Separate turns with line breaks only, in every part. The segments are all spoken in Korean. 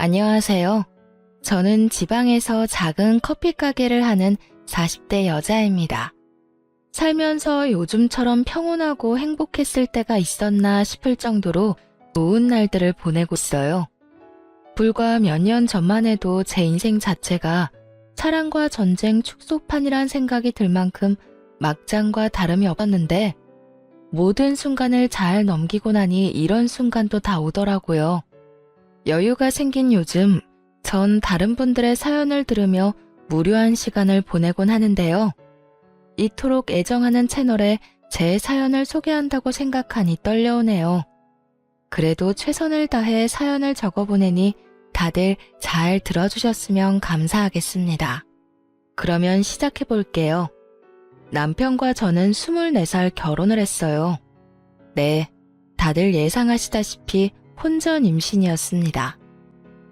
안녕하세요. 저는 지방에서 작은 커피 가게를 하는 40대 여자입니다. 살면서 요즘처럼 평온하고 행복했을 때가 있었나 싶을 정도로 좋은 날들을 보내고 있어요. 불과 몇 년 전만 해도 제 인생 자체가 사랑과 전쟁 축소판이란 생각이 들 만큼 막장과 다름이 없었는데 모든 순간을 잘 넘기고 나니 이런 순간도 다 오더라고요. 여유가 생긴 요즘 전 다른 분들의 사연을 들으며 무료한 시간을 보내곤 하는데요. 이토록 애정하는 채널에 제 사연을 소개한다고 생각하니 떨려오네요. 그래도 최선을 다해 사연을 적어보내니 다들 잘 들어주셨으면 감사하겠습니다. 그러면 시작해볼게요. 남편과 저는 24살 결혼을 했어요. 네, 다들 예상하시다시피 혼전 임신이었습니다.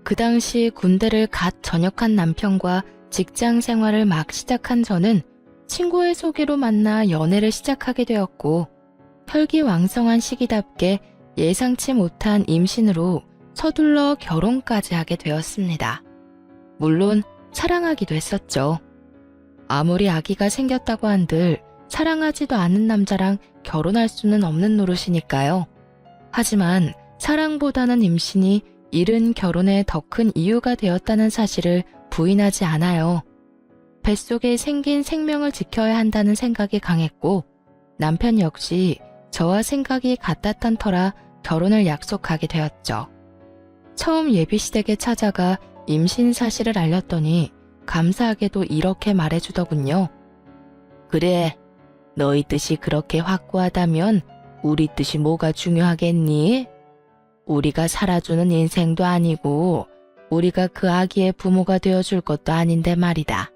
그 당시 군대를 갓 전역한 남편과 직장 생활을 막 시작한 저는 친구의 소개로 만나 연애를 시작하게 되었고 혈기왕성한 시기답게 예상치 못한 임신으로 서둘러 결혼까지 하게 되었습니다. 물론 사랑하기도 했었죠. 아무리 아기가 생겼다고 한들 사랑하지도 않은 남자랑 결혼할 수는 없는 노릇이니까요. 하지만 사랑보다는 임신이 이른 결혼에 더 큰 이유가 되었다는 사실을 부인하지 않아요. 뱃속에 생긴 생명을 지켜야 한다는 생각이 강했고 남편 역시 저와 생각이 같았던 터라 결혼을 약속하게 되었죠. 처음 예비시댁에 찾아가 임신 사실을 알렸더니 감사하게도 이렇게 말해주더군요. 그래, 너희 뜻이 그렇게 확고하다면 우리 뜻이 뭐가 중요하겠니? 우리가 살아주는 인생도 아니고 우리가 그 아기의 부모가 되어줄 것도 아닌데 말이다.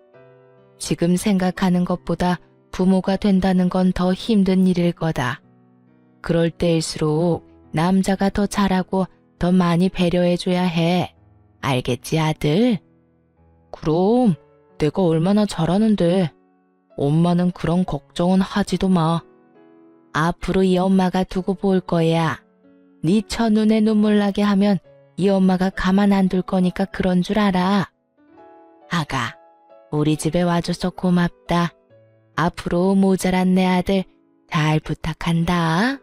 지금 생각하는 것보다 부모가 된다는 건 더 힘든 일일 거다. 그럴 때일수록 남자가 더 잘하고 더 많이 배려해줘야 해. 알겠지, 아들? 그럼 내가 얼마나 잘하는데. 엄마는 그런 걱정은 하지도 마. 앞으로 이 엄마가 두고 볼 거야. 네 첫눈에 눈물 나게 하면 이 엄마가 가만 안 둘 거니까 그런 줄 알아. 아가, 우리 집에 와줘서 고맙다. 앞으로 모자란 내 아들 잘 부탁한다.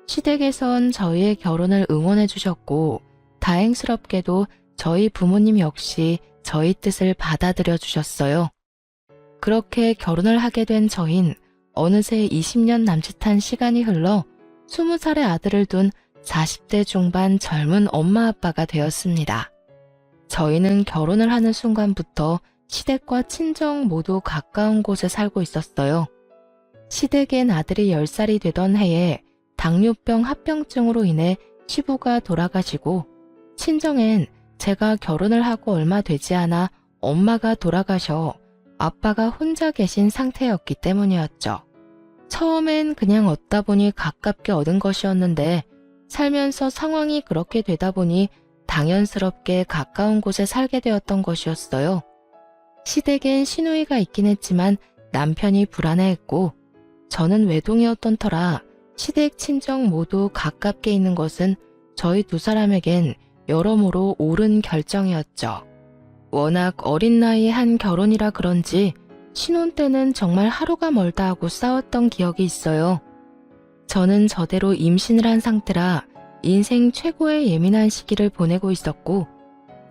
시댁에선 저희의 결혼을 응원해 주셨고 다행스럽게도 저희 부모님 역시 저희 뜻을 받아들여 주셨어요. 그렇게 결혼을 하게 된 저흰 어느새 20년 남짓한 시간이 흘러 20살의 아들을 둔 40대 중반 젊은 엄마 아빠가 되었습니다. 저희는 결혼을 하는 순간부터 시댁과 친정 모두 가까운 곳에 살고 있었어요. 시댁엔 아들이 10살이 되던 해에 당뇨병 합병증으로 인해 시부가 돌아가시고 친정엔 제가 결혼을 하고 얼마 되지 않아 엄마가 돌아가셔 아빠가 혼자 계신 상태였기 때문이었죠. 처음엔 그냥 얻다 보니 가깝게 얻은 것이었는데 살면서 상황이 그렇게 되다 보니 당연스럽게 가까운 곳에 살게 되었던 것이었어요. 시댁엔 시누이가 있긴 했지만 남편이 불안해했고 저는 외동이었던 터라 시댁 친정 모두 가깝게 있는 것은 저희 두 사람에겐 여러모로 옳은 결정이었죠. 워낙 어린 나이에 한 결혼이라 그런지 신혼 때는 정말 하루가 멀다 하고 싸웠던 기억이 있어요. 저는 저대로 임신을 한 상태라 인생 최고의 예민한 시기를 보내고 있었고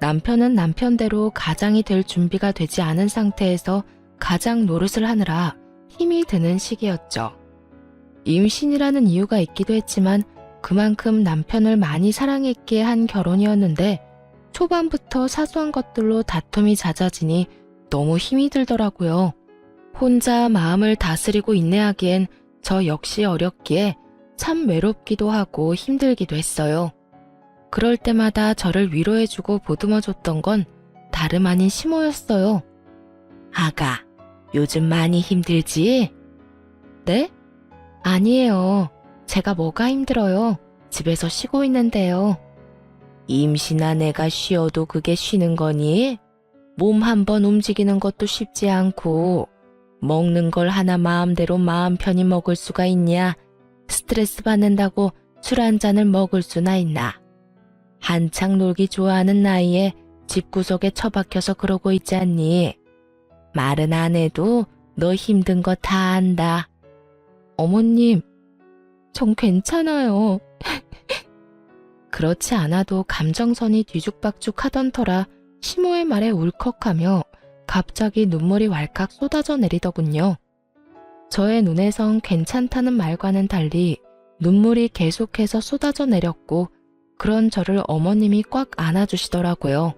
남편은 남편대로 가장이 될 준비가 되지 않은 상태에서 가장 노릇을 하느라 힘이 드는 시기였죠. 임신이라는 이유가 있기도 했지만 그만큼 남편을 많이 사랑했기에 한 결혼이었는데 초반부터 사소한 것들로 다툼이 잦아지니 너무 힘이 들더라고요. 혼자 마음을 다스리고 인내하기엔 저 역시 어렸기에 참 외롭기도 하고 힘들기도 했어요. 그럴 때마다 저를 위로해주고 보듬어줬던 건 다름 아닌 시모였어요. 아가, 요즘 많이 힘들지? 네? 아니에요. 제가 뭐가 힘들어요. 집에서 쉬고 있는데요. 임신한 애가 쉬어도 그게 쉬는 거니? 몸 한번 움직이는 것도 쉽지 않고 먹는 걸 하나 마음대로 마음 편히 먹을 수가 있냐? 스트레스 받는다고 술 한 잔을 먹을 수나 있나? 한창 놀기 좋아하는 나이에 집구석에 처박혀서 그러고 있지 않니? 말은 안 해도 너 힘든 거 다 안다. 어머님, 전 괜찮아요. 그렇지 않아도 감정선이 뒤죽박죽 하던 터라 시모의 말에 울컥하며 갑자기 눈물이 왈칵 쏟아져 내리더군요. 저의 눈에선 괜찮다는 말과는 달리 눈물이 계속해서 쏟아져 내렸고 그런 저를 어머님이 꽉 안아주시더라고요.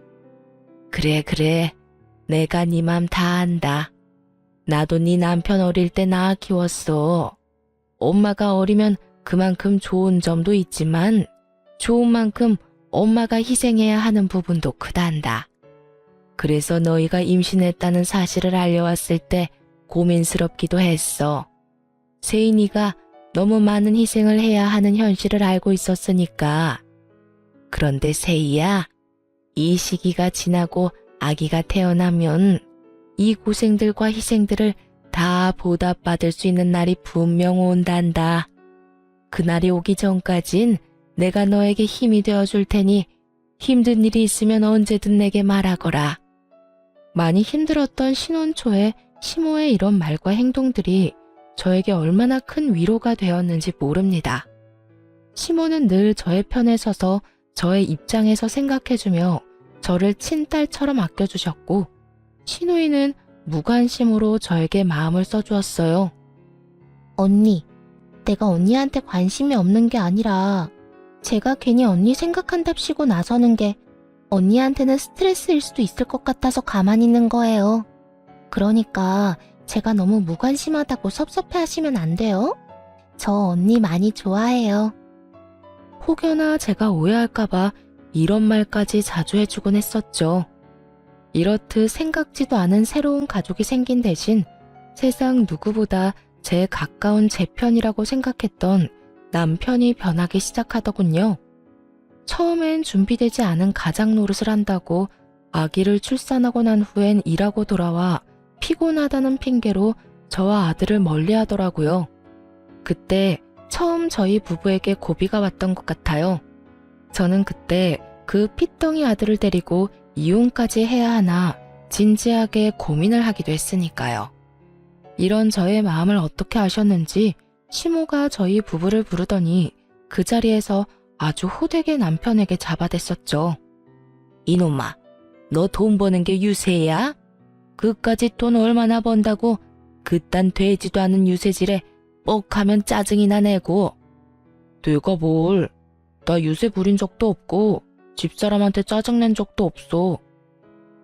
그래 그래, 내가 네 맘 다 안다. 나도 네 남편 어릴 때 낳아 키웠어. 엄마가 어리면 그만큼 좋은 점도 있지만 좋은 만큼 엄마가 희생해야 하는 부분도 크단다. 그래서 너희가 임신했다는 사실을 알려왔을 때 고민스럽기도 했어. 세인이가 너무 많은 희생을 해야 하는 현실을 알고 있었으니까. 그런데 세이야, 이 시기가 지나고 아기가 태어나면 이 고생들과 희생들을 다 보답받을 수 있는 날이 분명 온단다. 그날이 오기 전까진 내가 너에게 힘이 되어줄 테니 힘든 일이 있으면 언제든 내게 말하거라. 많이 힘들었던 신혼 초에 시모의 이런 말과 행동들이 저에게 얼마나 큰 위로가 되었는지 모릅니다. 시모는 늘 저의 편에 서서 저의 입장에서 생각해주며 저를 친딸처럼 아껴주셨고 시누이는 무관심으로 저에게 마음을 써주었어요. 언니, 내가 언니한테 관심이 없는 게 아니라 제가 괜히 언니 생각한답시고 나서는 게 언니한테는 스트레스일 수도 있을 것 같아서 가만히 있는 거예요. 그러니까 제가 너무 무관심하다고 섭섭해하시면 안 돼요. 저 언니 많이 좋아해요. 혹여나 제가 오해할까봐 이런 말까지 자주 해주곤 했었죠. 이렇듯 생각지도 않은 새로운 가족이 생긴 대신 세상 누구보다 제 가까운 제 편이라고 생각했던 남편이 변하기 시작하더군요. 처음엔 준비되지 않은 가장 노릇을 한다고 아기를 출산하고 난 후엔 일하고 돌아와 피곤하다는 핑계로 저와 아들을 멀리하더라고요. 그때 처음 저희 부부에게 고비가 왔던 것 같아요. 저는 그때 그 핏덩이 아들을 데리고 이혼까지 해야 하나 진지하게 고민을 하기도 했으니까요. 이런 저의 마음을 어떻게 아셨는지 시모가 저희 부부를 부르더니 그 자리에서 아주 호되게 남편에게 잡아댔었죠. 이놈아, 너 돈 버는 게 유세야? 그까짓 돈 얼마나 번다고 그딴 되지도 않은 유세질에 뻑하면 짜증이나 내고. 내가 뭘, 나 유세 부린 적도 없고 집사람한테 짜증낸 적도 없어.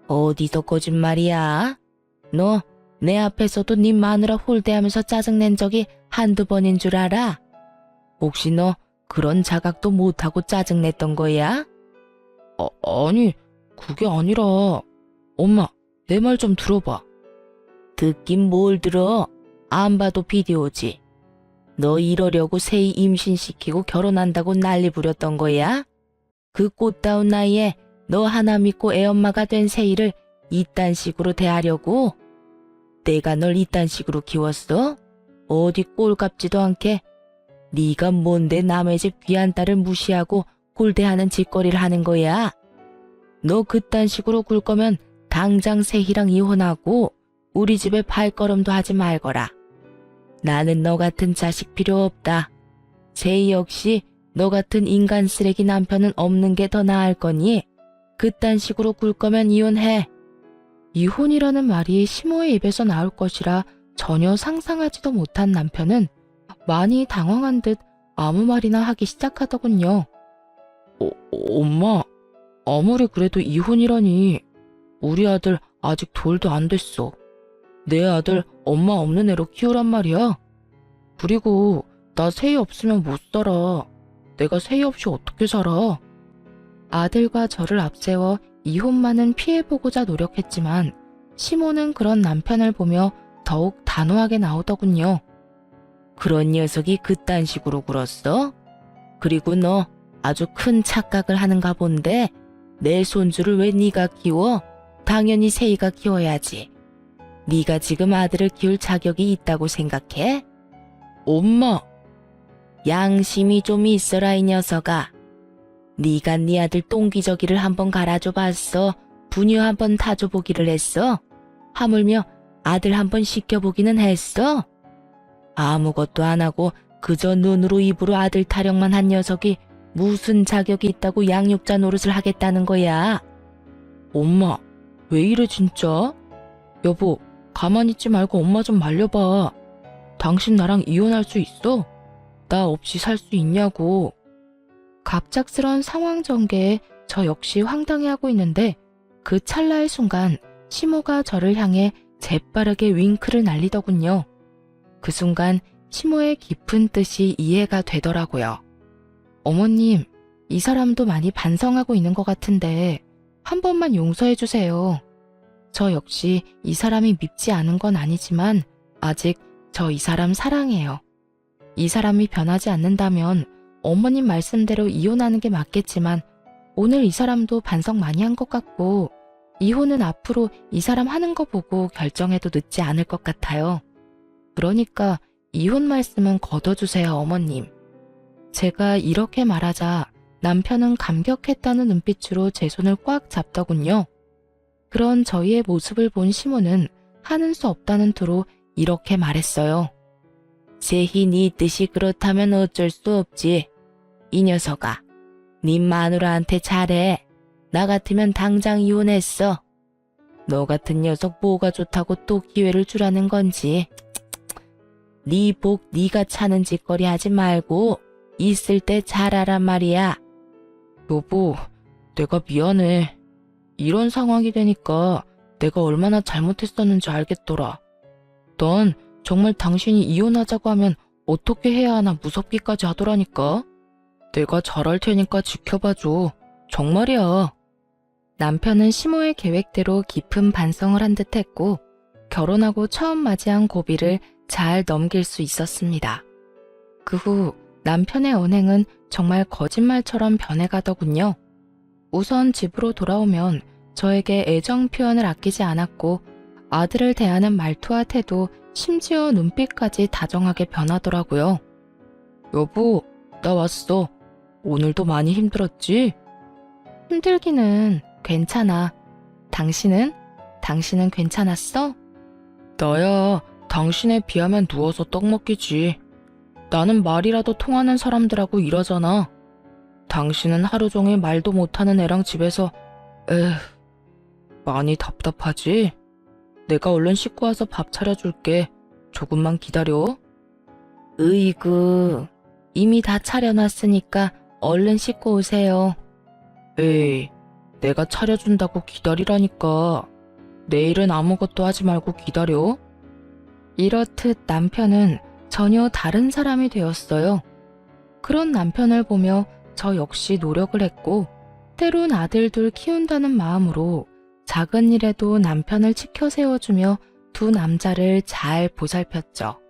어디서 거짓말이야? 너 내 앞에서도 네 마누라 홀대하면서 짜증낸 적이 한두 번인 줄 알아? 혹시 너 그런 자각도 못하고 짜증냈던 거야? 아니, 그게 아니라. 엄마, 내 말 좀 들어봐. 듣긴 뭘 들어? 안 봐도 비디오지. 너 이러려고 세이 임신시키고 결혼한다고 난리 부렸던 거야? 그 꽃다운 나이에 너 하나 믿고 애엄마가 된 세이를 이딴 식으로 대하려고? 내가 널 이딴 식으로 키웠어? 어디 꼴값지도 않게? 네가 뭔데 남의 집 귀한 딸을 무시하고 홀대하는 짓거리를 하는 거야? 너 그딴 식으로 굴 거면 당장 세희랑 이혼하고 우리 집에 발걸음도 하지 말거라. 나는 너 같은 자식 필요 없다. 세희 역시 너 같은 인간 쓰레기 남편은 없는 게 더 나을 거니 그딴 식으로 굴 거면 이혼해. 이혼이라는 말이 시모의 입에서 나올 것이라 전혀 상상하지도 못한 남편은 많이 당황한 듯 아무 말이나 하기 시작하더군요. 엄마, 아무리 그래도 이혼이라니. 우리 아들 아직 돌도 안 됐어. 내 아들 엄마 없는 애로 키우란 말이야. 그리고 나 세희 없으면 못 살아. 내가 세희 없이 어떻게 살아? 아들과 저를 앞세워 이혼만은 피해보고자 노력했지만 시모는 그런 남편을 보며 더욱 단호하게 나오더군요. 그런 녀석이 그딴 식으로 굴었어? 그리고 너 아주 큰 착각을 하는가 본데 내 손주를 왜 네가 키워? 당연히 세희가 키워야지. 네가 지금 아들을 키울 자격이 있다고 생각해? 엄마! 양심이 좀 있어라 이 녀석아. 네가 네 아들 똥기저귀를 한번 갈아줘 봤어? 분유 한번 타줘 보기를 했어? 하물며 아들 한번 시켜보기는 했어? 아무것도 안 하고 그저 눈으로 입으로 아들 타령만 한 녀석이 무슨 자격이 있다고 양육자 노릇을 하겠다는 거야? 엄마, 왜 이래 진짜? 여보, 가만히 있지 말고 엄마 좀 말려봐. 당신 나랑 이혼할 수 있어? 나 없이 살 수 있냐고. 갑작스런 상황 전개에 저 역시 황당해하고 있는데 그 찰나의 순간 시모가 저를 향해 재빠르게 윙크를 날리더군요. 그 순간 시모의 깊은 뜻이 이해가 되더라고요. 어머님, 이 사람도 많이 반성하고 있는 것 같은데 한 번만 용서해 주세요. 저 역시 이 사람이 밉지 않은 건 아니지만 아직 저 이 사람 사랑해요. 이 사람이 변하지 않는다면 어머님 말씀대로 이혼하는 게 맞겠지만 오늘 이 사람도 반성 많이 한 것 같고 이혼은 앞으로 이 사람 하는 거 보고 결정해도 늦지 않을 것 같아요. 그러니까 이혼 말씀은 거둬주세요, 어머님. 제가 이렇게 말하자 남편은 감격했다는 눈빛으로 제 손을 꽉 잡더군요. 그런 저희의 모습을 본 시모는 하는 수 없다는 투로 이렇게 말했어요. 제희 네 뜻이 그렇다면 어쩔 수 없지. 이 녀석아, 네 마누라한테 잘해. 나 같으면 당장 이혼했어. 너 같은 녀석 뭐가 좋다고 또 기회를 주라는 건지. 네 복 네가 차는 짓거리 하지 말고 있을 때 잘하란 말이야. 여보, 내가 미안해. 이런 상황이 되니까 내가 얼마나 잘못했었는지 알겠더라. 넌 정말 당신이 이혼하자고 하면 어떻게 해야 하나 무섭기까지 하더라니까. 내가 잘할 테니까 지켜봐줘. 정말이야. 남편은 시모의 계획대로 깊은 반성을 한 듯 했고 결혼하고 처음 맞이한 고비를 잘 넘길 수 있었습니다. 그 후 남편의 언행은 정말 거짓말처럼 변해가더군요. 우선 집으로 돌아오면 저에게 애정 표현을 아끼지 않았고 아들을 대하는 말투와 태도, 심지어 눈빛까지 다정하게 변하더라고요. 여보, 나 왔어. 오늘도 많이 힘들었지? 힘들기는 괜찮아. 당신은? 당신은 괜찮았어? 나야 당신에 비하면 누워서 떡 먹기지. 나는 말이라도 통하는 사람들하고 이러잖아. 당신은 하루 종일 말도 못하는 애랑 집에서 많이 답답하지? 내가 얼른 씻고 와서 밥 차려줄게. 조금만 기다려. 으이구, 이미 다 차려놨으니까 얼른 씻고 오세요. 에이, 내가 차려준다고 기다리라니까. 내일은 아무것도 하지 말고 기다려. 이렇듯 남편은 전혀 다른 사람이 되었어요. 그런 남편을 보며 저 역시 노력을 했고 때론 아들 둘 키운다는 마음으로 작은 일에도 남편을 지켜 세워주며 두 남자를 잘 보살폈죠.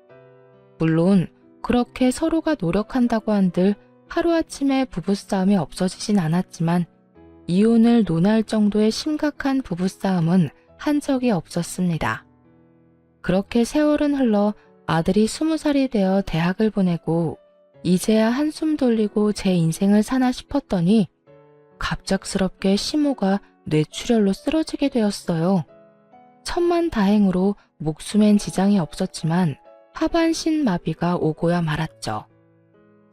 물론 그렇게 서로가 노력한다고 한들 하루아침에 부부싸움이 없어지진 않았지만 이혼을 논할 정도의 심각한 부부싸움은 한 적이 없었습니다. 그렇게 세월은 흘러 아들이 20살이 되어 대학을 보내고 이제야 한숨 돌리고 제 인생을 사나 싶었더니 갑작스럽게 시모가 뇌출혈로 쓰러지게 되었어요. 천만다행으로 목숨엔 지장이 없었지만 하반신 마비가 오고야 말았죠.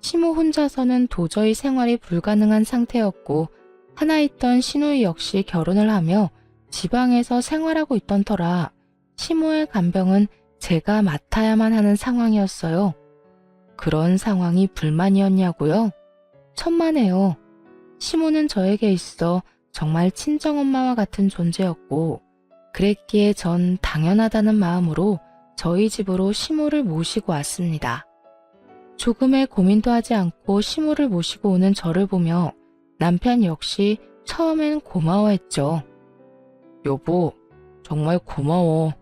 시모 혼자서는 도저히 생활이 불가능한 상태였고 하나 있던 시누이 역시 결혼을 하며 지방에서 생활하고 있던 터라 시모의 간병은 제가 맡아야만 하는 상황이었어요. 그런 상황이 불만이었냐고요? 천만에요. 시모는 저에게 있어 정말 친정엄마와 같은 존재였고 그랬기에 전 당연하다는 마음으로 저희 집으로 시모를 모시고 왔습니다. 조금의 고민도 하지 않고 시모를 모시고 오는 저를 보며 남편 역시 처음엔 고마워했죠. 여보, 정말 고마워.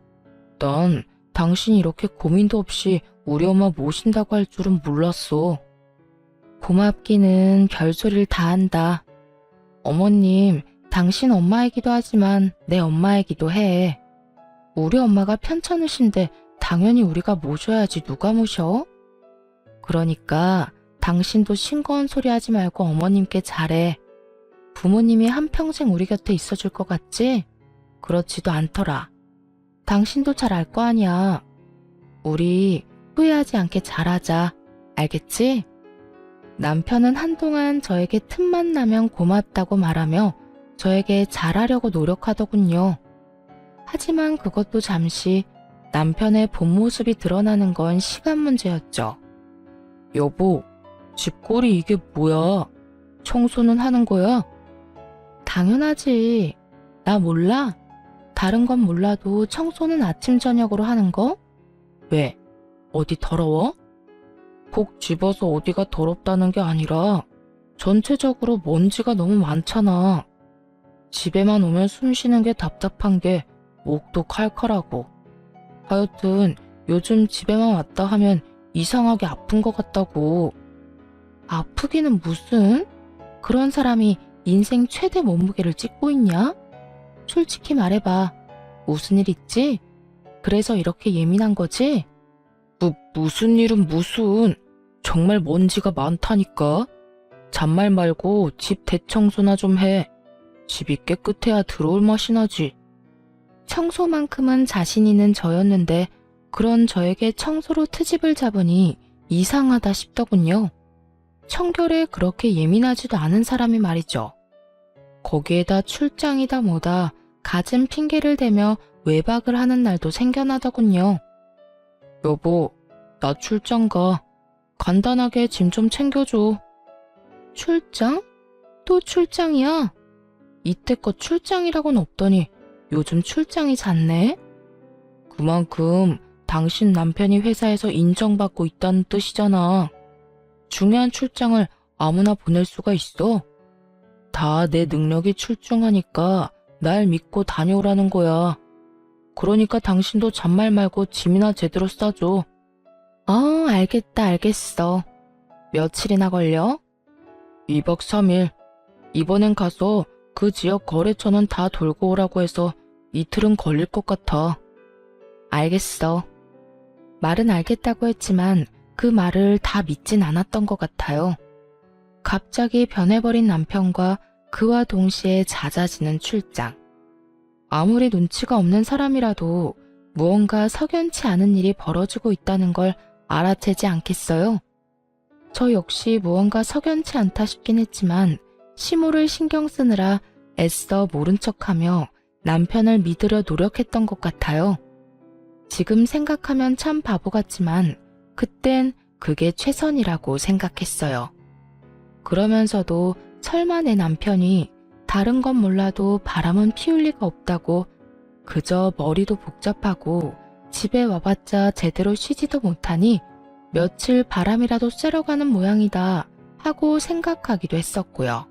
난 당신이 이렇게 고민도 없이 우리 엄마 모신다고 할 줄은 몰랐어. 고맙기는 별소리를 다 한다. 어머님, 당신 엄마이기도 하지만 내 엄마이기도 해. 우리 엄마가 편찮으신데 당연히 우리가 모셔야지 누가 모셔? 그러니까 당신도 싱거운 소리 하지 말고 어머님께 잘해. 부모님이 한평생 우리 곁에 있어줄 것 같지? 그렇지도 않더라. 당신도 잘 알 거 아니야. 우리 후회하지 않게 잘하자. 알겠지? 남편은 한동안 저에게 틈만 나면 고맙다고 말하며 저에게 잘하려고 노력하더군요. 하지만 그것도 잠시 남편의 본 모습이 드러나는 건 시간 문제였죠. 여보, 집골이 이게 뭐야? 청소는 하는 거야? 당연하지. 나 몰라? 다른 건 몰라도 청소는 아침 저녁으로 하는 거? 왜? 어디 더러워? 콕 집어서 어디가 더럽다는 게 아니라 전체적으로 먼지가 너무 많잖아. 집에만 오면 숨 쉬는 게 답답한 게 목도 칼칼하고. 하여튼 요즘 집에만 왔다 하면 이상하게 아픈 것 같다고. 아프기는 무슨? 그런 사람이 인생 최대 몸무게를 찢고 있냐? 솔직히 말해봐. 무슨 일 있지? 그래서 이렇게 예민한 거지? 무슨 일은 무슨. 정말 먼지가 많다니까. 잔말 말고 집 대청소나 좀 해. 집이 깨끗해야 들어올 맛이 나지. 청소만큼은 자신 있는 저였는데 그런 저에게 청소로 트집을 잡으니 이상하다 싶더군요. 청결에 그렇게 예민하지도 않은 사람이 말이죠. 거기에다 출장이다 뭐다 갖은 핑계를 대며 외박을 하는 날도 생겨나더군요. 여보, 나 출장 가. 간단하게 짐 좀 챙겨줘. 출장? 또 출장이야? 이때껏 출장이라고는 없더니 요즘 출장이 잦네? 그만큼 당신 남편이 회사에서 인정받고 있다는 뜻이잖아. 중요한 출장을 아무나 보낼 수가 있어? 다 내 능력이 출중하니까 날 믿고 다녀오라는 거야. 그러니까 당신도 잔말 말고 짐이나 제대로 싸줘. 알겠다, 알겠어. 며칠이나 걸려? 2박 3일. 이번엔 가서 그 지역 거래처는 다 돌고 오라고 해서 이틀은 걸릴 것 같아. 알겠어. 말은 알겠다고 했지만 그 말을 다 믿진 않았던 것 같아요. 갑자기 변해버린 남편과 그와 동시에 잦아지는 출장. 아무리 눈치가 없는 사람이라도 무언가 석연치 않은 일이 벌어지고 있다는 걸 알아채지 않겠어요? 저 역시 무언가 석연치 않다 싶긴 했지만 시모를 신경 쓰느라 애써 모른 척하며 남편을 믿으려 노력했던 것 같아요. 지금 생각하면 참 바보 같지만 그땐 그게 최선이라고 생각했어요. 그러면서도 설마 내 남편이 다른 건 몰라도 바람은 피울 리가 없다고 그저 머리도 복잡하고 집에 와봤자 제대로 쉬지도 못하니 며칠 바람이라도 쐬러 가는 모양이다 하고 생각하기도 했었고요.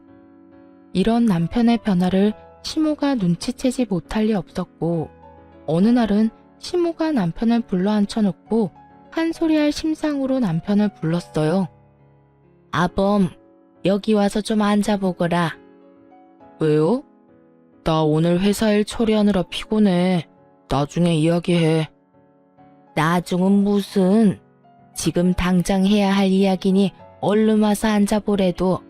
이런 남편의 변화를 시모가 눈치채지 못할 리 없었고 어느 날은 시모가 남편을 불러 앉혀놓고 한 소리할 심상으로 남편을 불렀어요. 아범, 여기 와서 좀 앉아보거라. 왜요? 나 오늘 회사 일 처리하느라 피곤해. 나중에 이야기해. 나중은 무슨? 지금 당장 해야 할 이야기니 얼른 와서 앉아보래도.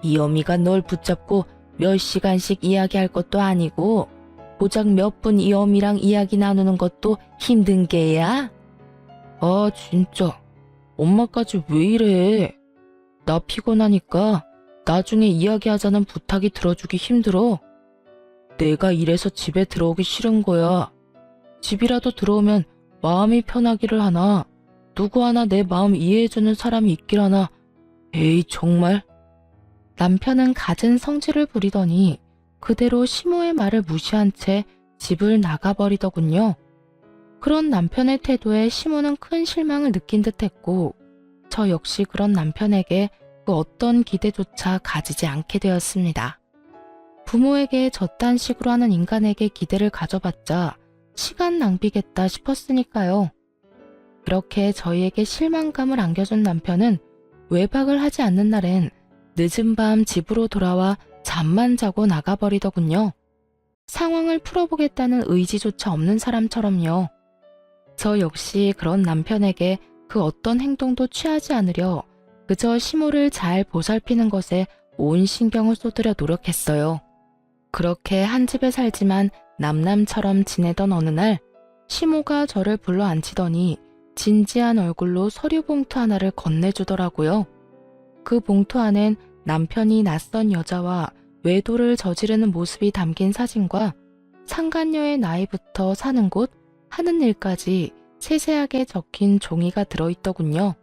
이 어미가 널 붙잡고 몇 시간씩 이야기할 것도 아니고 고작 몇 분 이 어미랑 이야기 나누는 것도 힘든 게야? 아 진짜 엄마까지 왜 이래? 나 피곤하니까 나중에 이야기하자는 부탁이 들어주기 힘들어. 내가 이래서 집에 들어오기 싫은 거야. 집이라도 들어오면 마음이 편하기를 하나 누구 하나 내 마음 이해해주는 사람이 있길 하나. 에이 정말. 남편은 갖은 성질을 부리더니 그대로 시모의 말을 무시한 채 집을 나가버리더군요. 그런 남편의 태도에 시모는 큰 실망을 느낀 듯했고 저 역시 그런 남편에게 그 어떤 기대조차 가지지 않게 되었습니다. 부모에게 저딴 식으로 하는 인간에게 기대를 가져봤자 시간 낭비겠다 싶었으니까요. 그렇게 저희에게 실망감을 안겨준 남편은 외박을 하지 않는 날엔 늦은 밤 집으로 돌아와 잠만 자고 나가버리더군요. 상황을 풀어보겠다는 의지조차 없는 사람처럼요. 저 역시 그런 남편에게 그 어떤 행동도 취하지 않으려 그저 시모를 잘 보살피는 것에 온 신경을 쏟으려 노력했어요. 그렇게 한 집에 살지만 남남처럼 지내던 어느 날 시모가 저를 불러 앉히더니 진지한 얼굴로 서류 봉투 하나를 건네주더라고요. 그 봉투 안엔 남편이 낯선 여자와 외도를 저지르는 모습이 담긴 사진과 상간녀의 나이부터 사는 곳, 하는 일까지 세세하게 적힌 종이가 들어있더군요.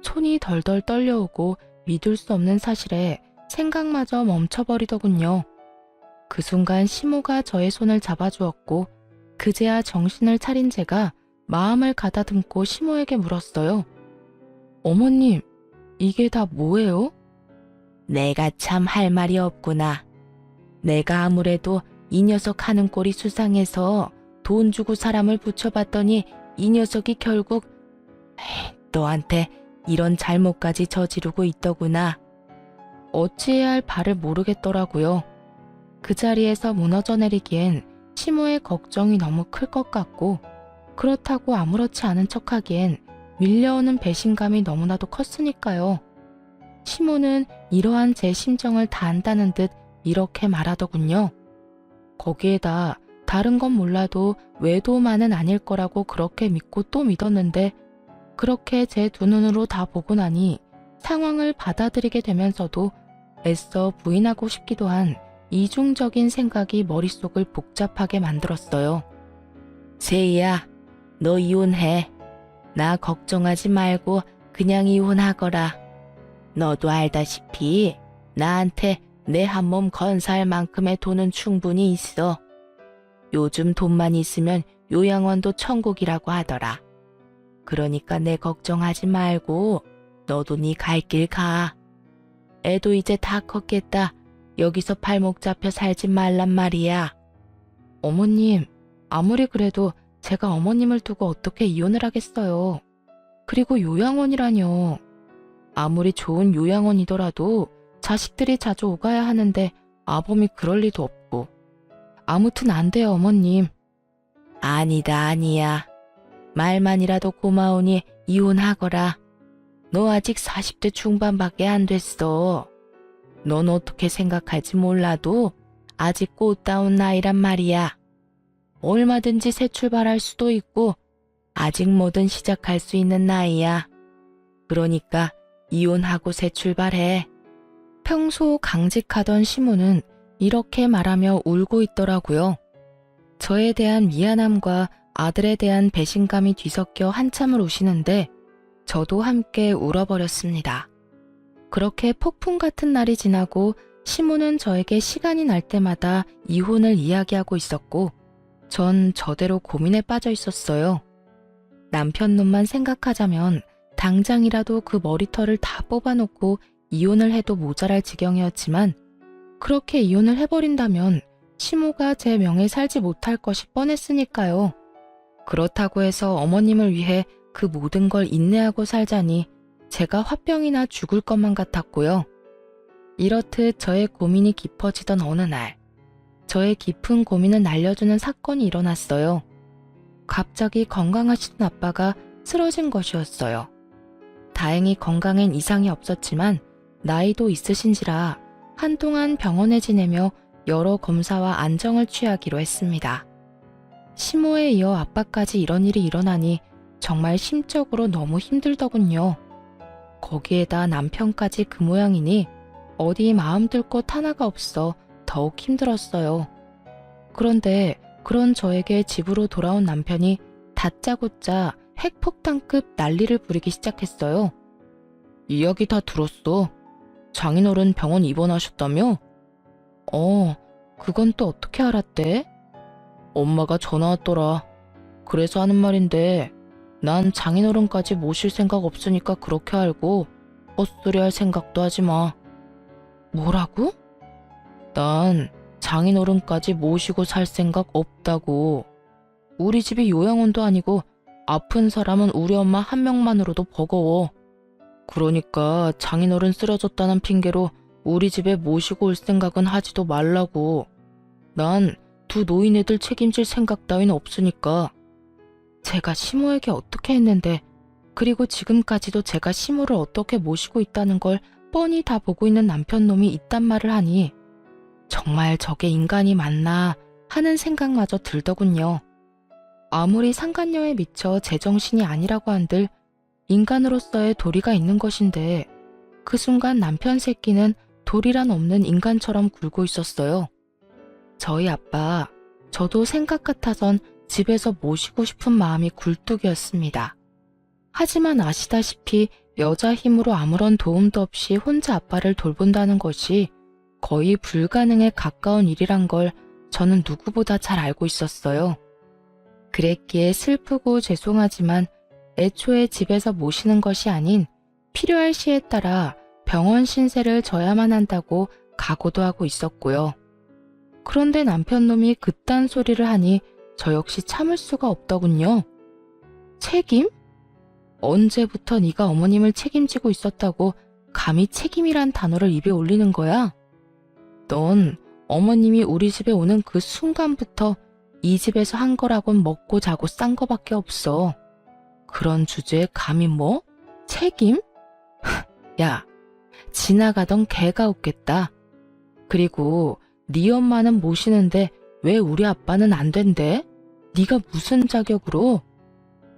손이 덜덜 떨려오고 믿을 수 없는 사실에 생각마저 멈춰버리더군요. 그 순간 시모가 저의 손을 잡아주었고 그제야 정신을 차린 제가 마음을 가다듬고 시모에게 물었어요. 어머님, 이게 다 뭐예요? 내가 참 할 말이 없구나. 내가 아무래도 이 녀석 하는 꼴이 수상해서 돈 주고 사람을 붙여봤더니 이 녀석이 결국 너한테 이런 잘못까지 저지르고 있더구나. 어찌해야 할 바를 모르겠더라고요. 그 자리에서 무너져 내리기엔 시모의 걱정이 너무 클 것 같고 그렇다고 아무렇지 않은 척하기엔 밀려오는 배신감이 너무나도 컸으니까요. 시모는 이러한 제 심정을 다 안다는 듯 이렇게 말하더군요. 거기에다 다른 건 몰라도 외도만은 아닐 거라고 그렇게 믿고 또 믿었는데 그렇게 제 두 눈으로 다 보고 나니 상황을 받아들이게 되면서도 애써 부인하고 싶기도 한 이중적인 생각이 머릿속을 복잡하게 만들었어요. 세희야, 너 이혼해. 나 걱정하지 말고 그냥 이혼하거라. 너도 알다시피 나한테 내 한 몸 건사할 만큼의 돈은 충분히 있어. 요즘 돈만 있으면 요양원도 천국이라고 하더라. 그러니까 내 걱정하지 말고 너도 네 갈 길 가. 애도 이제 다 컸겠다. 여기서 발목 잡혀 살지 말란 말이야. 어머님, 아무리 그래도 제가 어머님을 두고 어떻게 이혼을 하겠어요. 그리고 요양원이라뇨. 아무리 좋은 요양원이더라도 자식들이 자주 오가야 하는데 아범이 그럴 리도 없고. 아무튼 안 돼요, 어머님. 아니야. 말만이라도 고마우니 이혼하거라. 너 아직 40대 중반밖에 안 됐어. 넌 어떻게 생각할지 몰라도 아직 꽃다운 나이란 말이야. 얼마든지 새 출발할 수도 있고 아직 뭐든 시작할 수 있는 나이야. 그러니까 이혼하고 새 출발해. 평소 강직하던 시모는 이렇게 말하며 울고 있더라고요. 저에 대한 미안함과 아들에 대한 배신감이 뒤섞여 한참을 우시는데 저도 함께 울어버렸습니다. 그렇게 폭풍 같은 날이 지나고 시모는 저에게 시간이 날 때마다 이혼을 이야기하고 있었고 전 저대로 고민에 빠져 있었어요. 남편 눈만 생각하자면 당장이라도 그 머리털을 다 뽑아놓고 이혼을 해도 모자랄 지경이었지만 그렇게 이혼을 해버린다면 시모가 제 명에 살지 못할 것이 뻔했으니까요. 그렇다고 해서 어머님을 위해 그 모든 걸 인내하고 살자니 제가 화병이나 죽을 것만 같았고요. 이렇듯 저의 고민이 깊어지던 어느 날, 저의 깊은 고민을 날려주는 사건이 일어났어요. 갑자기 건강하시던 아빠가 쓰러진 것이었어요. 다행히 건강엔 이상이 없었지만 나이도 있으신지라 한동안 병원에 지내며 여러 검사와 안정을 취하기로 했습니다. 시모에 이어 아빠까지 이런 일이 일어나니 정말 심적으로 너무 힘들더군요. 거기에다 남편까지 그 모양이니 어디 마음 들 곳 하나가 없어 더욱 힘들었어요. 그런데 그런 저에게 집으로 돌아온 남편이 다짜고짜 핵폭탄급 난리를 부리기 시작했어요. 이야기 다 들었어. 장인어른 병원 입원하셨다며? 그건 또 어떻게 알았대? 엄마가 전화 왔더라. 그래서 하는 말인데 난 장인어른까지 모실 생각 없으니까 그렇게 알고 헛소리 할 생각도 하지 마. 뭐라고? 난 장인어른까지 모시고 살 생각 없다고. 우리 집이 요양원도 아니고 아픈 사람은 우리 엄마 한 명만으로도 버거워. 그러니까 장인어른 쓰러졌다는 핑계로 우리 집에 모시고 올 생각은 하지도 말라고. 난 두 노인애들 책임질 생각 따윈 없으니까. 제가 시모에게 어떻게 했는데 그리고 지금까지도 제가 시모를 어떻게 모시고 있다는 걸 뻔히 다 보고 있는 남편놈이 있단 말을 하니 정말 저게 인간이 맞나 하는 생각마저 들더군요. 아무리 상간녀에 미쳐 제정신이 아니라고 한들 인간으로서의 도리가 있는 것인데 그 순간 남편 새끼는 도리란 없는 인간처럼 굴고 있었어요. 저희 아빠, 저도 생각 같아선 집에서 모시고 싶은 마음이 굴뚝이었습니다. 하지만 아시다시피 여자 힘으로 아무런 도움도 없이 혼자 아빠를 돌본다는 것이 거의 불가능에 가까운 일이란 걸 저는 누구보다 잘 알고 있었어요. 그랬기에 슬프고 죄송하지만 애초에 집에서 모시는 것이 아닌 필요할 시에 따라 병원 신세를 져야만 한다고 각오도 하고 있었고요. 그런데 남편놈이 그딴 소리를 하니 저 역시 참을 수가 없더군요. 책임? 언제부터 네가 어머님을 책임지고 있었다고 감히 책임이란 단어를 입에 올리는 거야? 넌 어머님이 우리 집에 오는 그 순간부터 이 집에서 한 거라곤 먹고 자고 싼 거밖에 없어. 그런 주제에 감히 뭐? 책임? 야, 지나가던 개가 웃겠다. 그리고 네 엄마는 모시는데 왜 우리 아빠는 안 된대? 네가 무슨 자격으로?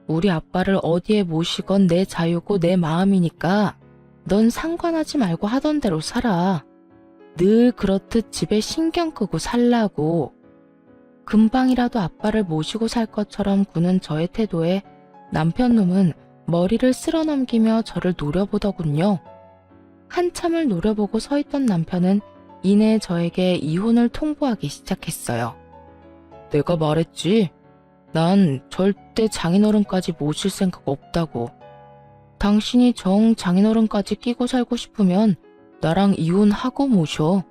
우리 아빠를 어디에 모시건 내 자유고 내 마음이니까 넌 상관하지 말고 하던 대로 살아. 늘 그렇듯 집에 신경 끄고 살라고. 금방이라도 아빠를 모시고 살 것처럼 구는 저의 태도에 남편놈은 머리를 쓸어넘기며 저를 노려보더군요. 한참을 노려보고 서 있던 남편은 이내 저에게 이혼을 통보하기 시작했어요. 내가 말했지. 난 절대 장인어른까지 모실 생각 없다고. 당신이 정 장인어른까지 끼고 살고 싶으면 나랑 이혼하고 모셔.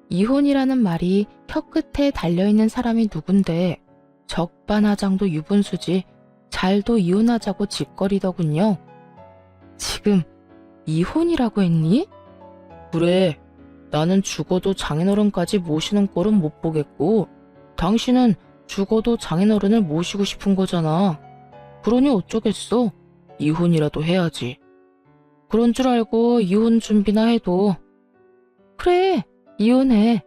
이혼이라는 말이 혀끝에 달려있는 사람이 누군데 적반하장도 유분수지 잘도 이혼하자고 짓거리더군요. 지금 이혼이라고 했니? 그래, 나는 죽어도 장인어른까지 모시는 꼴은 못 보겠고 당신은 죽어도 장인어른을 모시고 싶은 거잖아. 그러니 어쩌겠어. 이혼이라도 해야지. 그런 줄 알고 이혼 준비나 해도. 그래, 이혼해.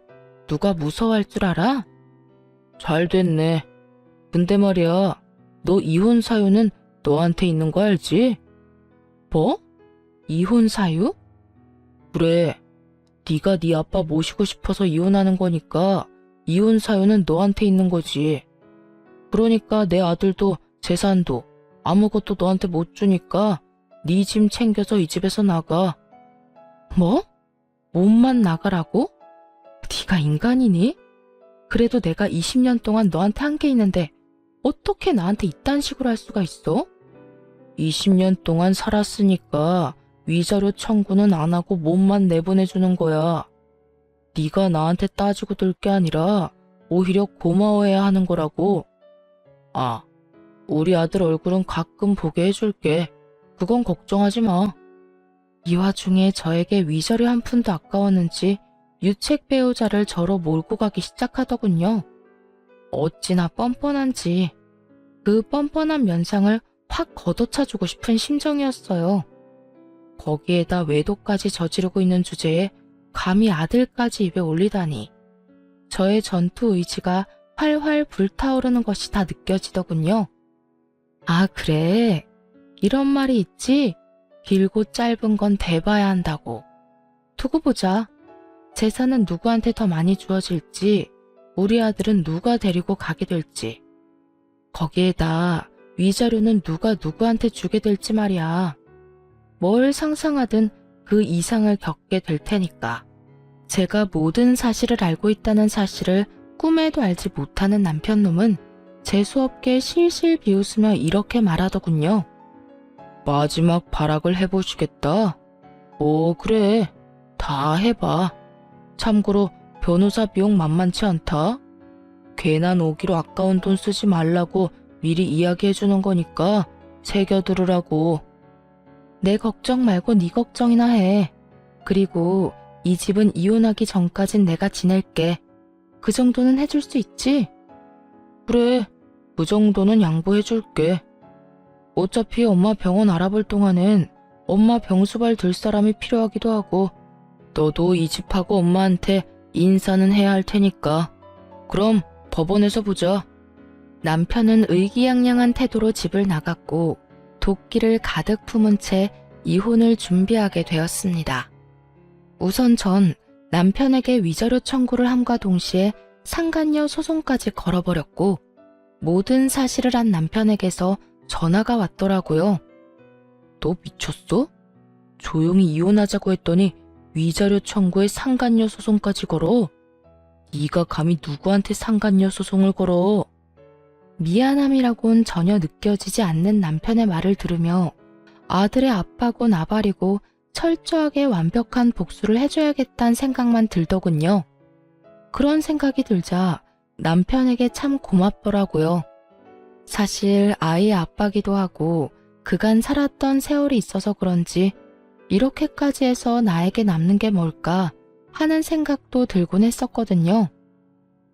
누가 무서워할 줄 알아? 잘 됐네. 근데 말이야, 너 이혼 사유는 너한테 있는 거 알지? 뭐? 이혼 사유? 그래, 네가 네 아빠 모시고 싶어서 이혼하는 거니까 이혼 사유는 너한테 있는 거지. 그러니까 내 아들도 재산도 아무것도 너한테 못 주니까 네 짐 챙겨서 이 집에서 나가. 뭐? 몸만 나가라고? 네가 인간이니? 그래도 내가 20년 동안 너한테 한 게 있는데 어떻게 나한테 이딴 식으로 할 수가 있어? 20년 동안 살았으니까 위자료 청구는 안 하고 몸만 내보내주는 거야. 네가 나한테 따지고 들 게 아니라 오히려 고마워해야 하는 거라고. 아, 우리 아들 얼굴은 가끔 보게 해줄게. 그건 걱정하지 마. 이 와중에 저에게 위자료 한 푼도 아까웠는지 유책 배우자를 저로 몰고 가기 시작하더군요. 어찌나 뻔뻔한지 그 뻔뻔한 면상을 확 걷어차주고 싶은 심정이었어요. 거기에다 외도까지 저지르고 있는 주제에 감히 아들까지 입에 올리다니 저의 전투 의지가 활활 불타오르는 것이 다 느껴지더군요. 아, 그래. 이런 말이 있지. 길고 짧은 건 대봐야 한다고. 두고 보자. 재산은 누구한테 더 많이 주어질지, 우리 아들은 누가 데리고 가게 될지, 거기에다 위자료는 누가 누구한테 주게 될지 말이야. 뭘 상상하든 그 이상을 겪게 될 테니까. 제가 모든 사실을 알고 있다는 사실을 꿈에도 알지 못하는 남편놈은 재수없게 실실 비웃으며 이렇게 말하더군요. 마지막 발악을 해보시겠다. 그래. 다 해봐. 참고로 변호사 비용 만만치 않다. 괜한 오기로 아까운 돈 쓰지 말라고 미리 이야기해주는 거니까 새겨들으라고. 내 걱정 말고 네 걱정이나 해. 그리고 이 집은 이혼하기 전까진 내가 지낼게. 그 정도는 해줄 수 있지? 그래, 그 정도는 양보해줄게. 어차피 엄마 병원 알아볼 동안엔 엄마 병수발 들 사람이 필요하기도 하고 너도 이 집하고 엄마한테 인사는 해야 할 테니까. 그럼 법원에서 보자. 남편은 의기양양한 태도로 집을 나갔고 도끼를 가득 품은 채 이혼을 준비하게 되었습니다. 우선 전 남편에게 위자료 청구를 함과 동시에 상간녀 소송까지 걸어버렸고 모든 사실을 한 남편에게서 전화가 왔더라고요. 너 미쳤어? 조용히 이혼하자고 했더니 위자료 청구에 상간녀 소송까지 걸어? 네가 감히 누구한테 상간녀 소송을 걸어? 미안함이라곤 전혀 느껴지지 않는 남편의 말을 들으며 아들의 아빠고 나발이고 철저하게 완벽한 복수를 해줘야겠다는 생각만 들더군요. 그런 생각이 들자 남편에게 참 고맙더라고요. 사실 아이의 아빠기도 하고 그간 살았던 세월이 있어서 그런지 이렇게까지 해서 나에게 남는 게 뭘까 하는 생각도 들곤 했었거든요.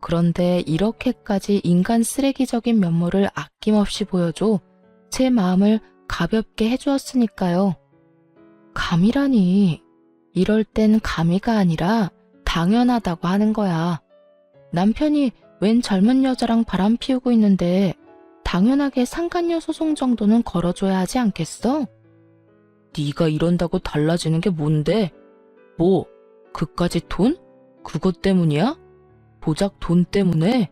그런데 이렇게까지 인간 쓰레기적인 면모를 아낌없이 보여줘 제 마음을 가볍게 해주었으니까요. 감이라니. 이럴 땐 감이가 아니라 당연하다고 하는 거야. 남편이 웬 젊은 여자랑 바람 피우고 있는데 당연하게 상간녀 소송 정도는 걸어줘야 하지 않겠어? 네가 이런다고 달라지는 게 뭔데? 뭐, 그까짓 돈? 그것 때문이야? 고작 돈 때문에?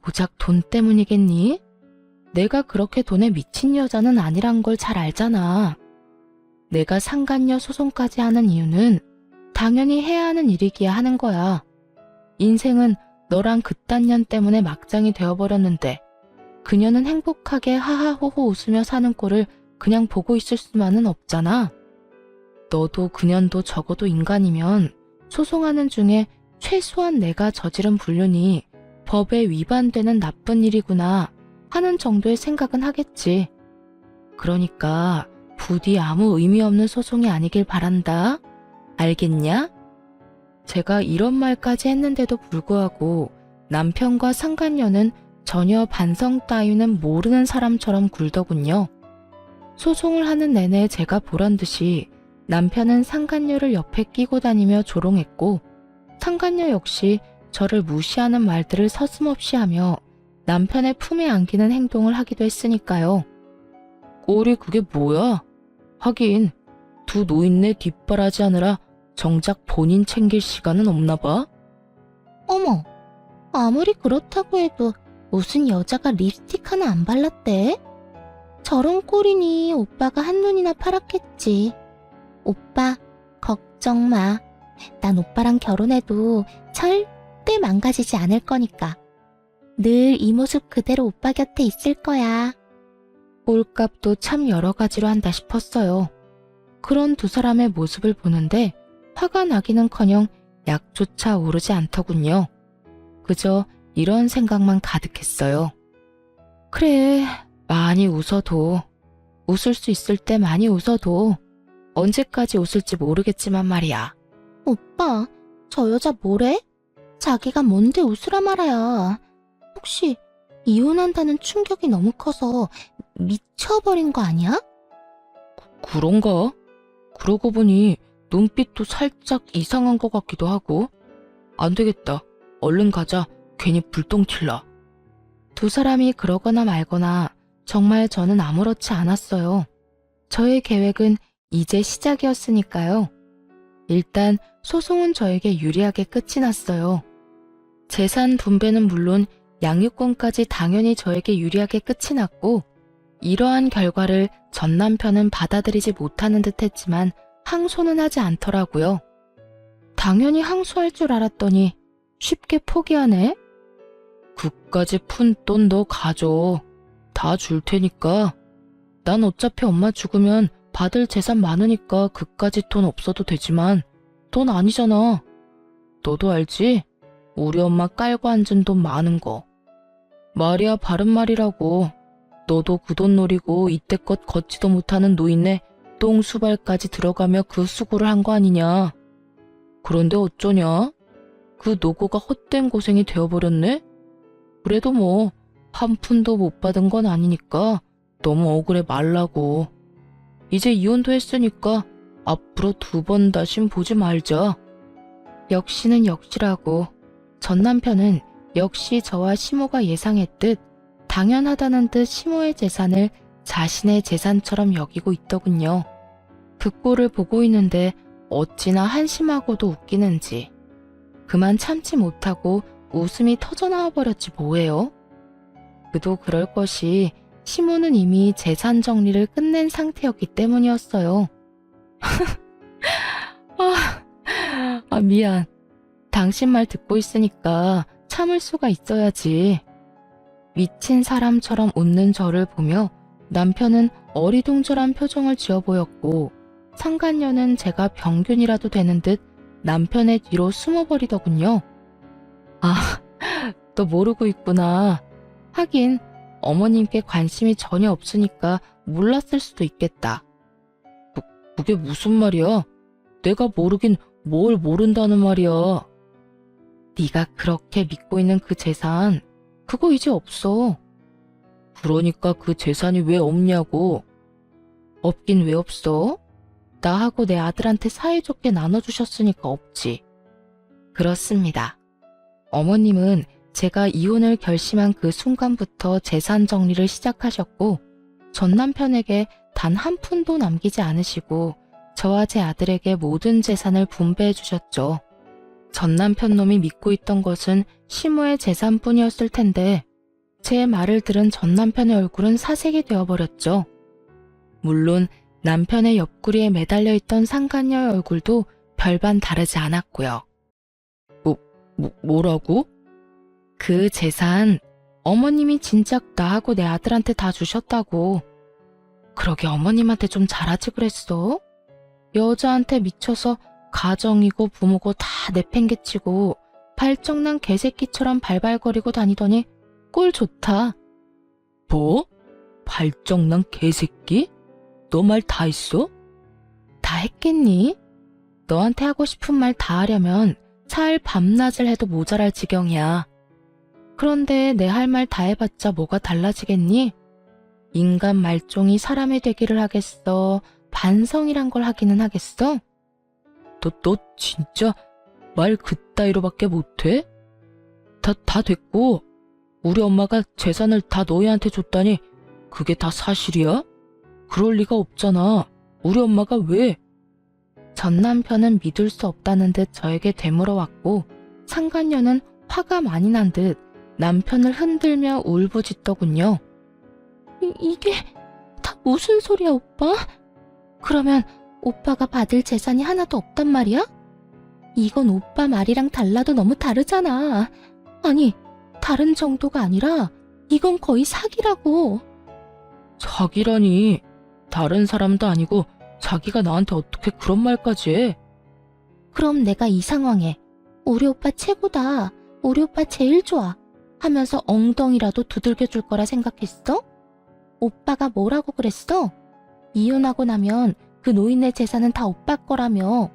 고작 돈 때문이겠니? 내가 그렇게 돈에 미친 여자는 아니란 걸 잘 알잖아. 내가 상간녀 소송까지 하는 이유는 당연히 해야 하는 일이기야 하는 거야. 인생은 너랑 그딴 년 때문에 막장이 되어버렸는데 그녀는 행복하게 하하호호 웃으며 사는 꼴을 그냥 보고 있을 수만은 없잖아. 너도 그년도 적어도 인간이면 소송하는 중에 최소한 내가 저지른 불륜이 법에 위반되는 나쁜 일이구나 하는 정도의 생각은 하겠지. 그러니까 부디 아무 의미 없는 소송이 아니길 바란다. 알겠냐? 제가 이런 말까지 했는데도 불구하고 남편과 상간녀는 전혀 반성 따위는 모르는 사람처럼 굴더군요. 소송을 하는 내내 제가 보란듯이 남편은 상간녀를 옆에 끼고 다니며 조롱했고 상간녀 역시 저를 무시하는 말들을 서슴없이 하며 남편의 품에 안기는 행동을 하기도 했으니까요. 꼴이 그게 뭐야? 하긴 두 노인네 뒷바라지 하느라 정작 본인 챙길 시간은 없나 봐?
어머, 아무리 그렇다고 해도 무슨 여자가 립스틱 하나 안 발랐대? 저런 꼴이니 오빠가 한눈이나 팔았겠지. 오빠, 걱정 마. 난 오빠랑 결혼해도 절대 망가지지 않을 거니까. 늘 이 모습 그대로 오빠 곁에 있을 거야.
꼴값도 참 여러 가지로 한다 싶었어요. 그런 두 사람의 모습을 보는데 화가 나기는커녕 약조차 오르지 않더군요. 그저 이런 생각만 가득했어요. 그래, 많이 웃어도, 웃을 수 있을 때 많이 웃어도 언제까지 웃을지 모르겠지만 말이야.
오빠, 저 여자 뭐래? 자기가 뭔데 웃으라 말아야. 혹시 이혼한다는 충격이 너무 커서 미쳐버린 거 아니야?
그런가? 그러고 보니 눈빛도 살짝 이상한 것 같기도 하고. 안 되겠다. 얼른 가자. 괜히 불똥 튈라. 두 사람이 그러거나 말거나 정말 저는 아무렇지 않았어요. 저의 계획은 이제 시작이었으니까요. 일단 소송은 저에게 유리하게 끝이 났어요. 재산 분배는 물론 양육권까지 당연히 저에게 유리하게 끝이 났고 이러한 결과를 전 남편은 받아들이지 못하는 듯 했지만 항소는 하지 않더라고요. 당연히 항소할 줄 알았더니 쉽게 포기하네. 그까지 푼 돈 너 가져. 다 줄 테니까. 난 어차피 엄마 죽으면 받을 재산 많으니까 그까지 돈 없어도 되지만 돈 아니잖아. 너도 알지? 우리 엄마 깔고 앉은 돈 많은 거. 말이야 바른 말이라고. 너도 그 돈 노리고 이때껏 걷지도 못하는 노인네 똥수발까지 들어가며 그 수고를 한 거 아니냐. 그런데 어쩌냐? 그 노고가 헛된 고생이 되어버렸네? 그래도 뭐 한 푼도 못 받은 건 아니니까 너무 억울해 말라고. 이제 이혼도 했으니까 앞으로 2번 다신 보지 말자. 역시는 역시라고 전 남편은 역시 저와 시모가 예상했듯 당연하다는 듯 시모의 재산을 자신의 재산처럼 여기고 있더군요. 그 꼴을 보고 있는데 어찌나 한심하고도 웃기는지. 그만 참지 못하고 웃음이 터져나와 버렸지 뭐예요. 그도 그럴 것이 시모는 이미 재산 정리를 끝낸 상태였기 때문이었어요. 미안. 당신 말 듣고 있으니까 참을 수가 있어야지. 미친 사람처럼 웃는 저를 보며 남편은 어리둥절한 표정을 지어 보였고 상간녀는 제가 병균이라도 되는 듯 남편의 뒤로 숨어버리더군요. 너 모르고 있구나. 하긴 어머님께 관심이 전혀 없으니까 몰랐을 수도 있겠다. 그게 무슨 말이야? 내가 모르긴 뭘 모른다는 말이야. 네가 그렇게 믿고 있는 그 재산, 그거 이제 없어. 그러니까 그 재산이 왜 없냐고. 없긴 왜 없어? 나하고 내 아들한테 사이좋게 나눠주셨으니까 없지. 그렇습니다. 어머님은 제가 이혼을 결심한 그 순간부터 재산 정리를 시작하셨고 전 남편에게 단 한 푼도 남기지 않으시고 저와 제 아들에게 모든 재산을 분배해 주셨죠. 전 남편 놈이 믿고 있던 것은 시모의 재산뿐이었을 텐데 제 말을 들은 전 남편의 얼굴은 사색이 되어버렸죠. 물론 남편의 옆구리에 매달려 있던 상간녀의 얼굴도 별반 다르지 않았고요. 뭐라고? 그 재산 어머님이 진작 나하고 내 아들한테 다 주셨다고. 그러게 어머님한테 좀 잘하지 그랬어? 여자한테 미쳐서 가정이고 부모고 다 내팽개치고 발정난 개새끼처럼 발발거리고 다니더니 꼴 좋다. 뭐? 발정난 개새끼? 너 말 다 했어? 다 했겠니? 너한테 하고 싶은 말 다 하려면 차일 밤낮을 해도 모자랄 지경이야. 그런데 내 할 말 다 해봤자 뭐가 달라지겠니? 인간 말종이 사람이 되기를 하겠어? 반성이란 걸 하기는 하겠어? 너 진짜 말 그따위로밖에 못해? 다 됐고 우리 엄마가 재산을 다 너희한테 줬다니 그게 다 사실이야? 그럴 리가 없잖아. 우리 엄마가 왜? 전 남편은 믿을 수 없다는 듯 저에게 되물어왔고 상간녀는 화가 많이 난 듯 남편을 흔들며 울부짖더군요. 이게 다 무슨 소리야 오빠? 그러면 오빠가 받을 재산이 하나도 없단 말이야? 이건 오빠 말이랑 달라도 너무 다르잖아. 아니, 다른 정도가 아니라 이건 거의 사기라고. 사기라니. 다른 사람도 아니고 자기가 나한테 어떻게 그런 말까지 해? 그럼 내가 이 상황에 우리 오빠 최고다, 우리 오빠 제일 좋아 하면서 엉덩이라도 두들겨 줄 거라 생각했어? 오빠가 뭐라고 그랬어? 이혼하고 나면 그 노인네 재산은 다 오빠 거라며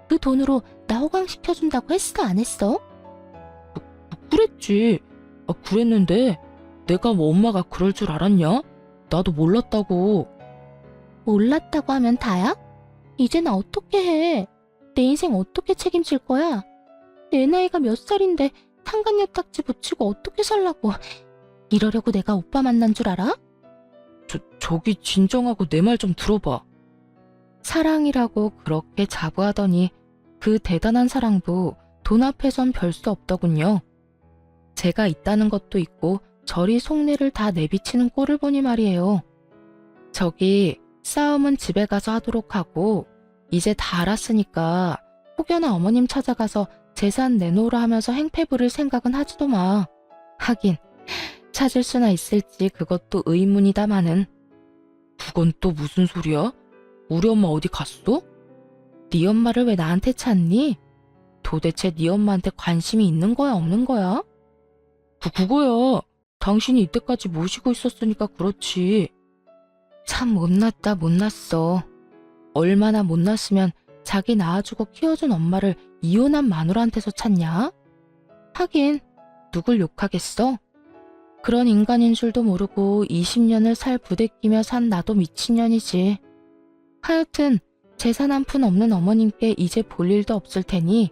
그 돈으로 나 호강시켜준다고 했어 안 했어? 그랬지. 그랬는데 내가 뭐 엄마가 그럴 줄 알았냐? 나도 몰랐다고. 몰랐다고 하면 다야? 이제 나 어떻게 해? 내 인생 어떻게 책임질 거야? 내 나이가 몇 살인데 상간녀 딱지 붙이고 어떻게 살라고. 이러려고 내가 오빠 만난 줄 알아? 저기 진정하고 내 말 좀 들어봐. 사랑이라고 그렇게 자부하더니 그 대단한 사랑도 돈 앞에선 별 수 없더군요. 제가 있다는 것도 있고 저리 속내를 다 내비치는 꼴을 보니 말이에요. 저기 싸움은 집에 가서 하도록 하고 이제 다 알았으니까 혹여나 어머님 찾아가서 재산 내놓으라 하면서 행패 부릴 생각은 하지도 마. 하긴 찾을 수나 있을지 그것도 의문이다마는. 그건 또 무슨 소리야? 우리 엄마 어디 갔어? 네 엄마를 왜 나한테 찾니? 도대체 네 엄마한테 관심이 있는 거야 없는 거야? 그거야. 당신이 이때까지 모시고 있었으니까 그렇지. 참 못났다 못났어. 얼마나 못났으면 자기 낳아주고 키워준 엄마를 이혼한 마누라한테서 찾냐? 하긴 누굴 욕하겠어? 그런 인간인 줄도 모르고 20년을 살 부대끼며 산 나도 미친년이지. 하여튼 재산 한 푼 없는 어머님께 이제 볼 일도 없을 테니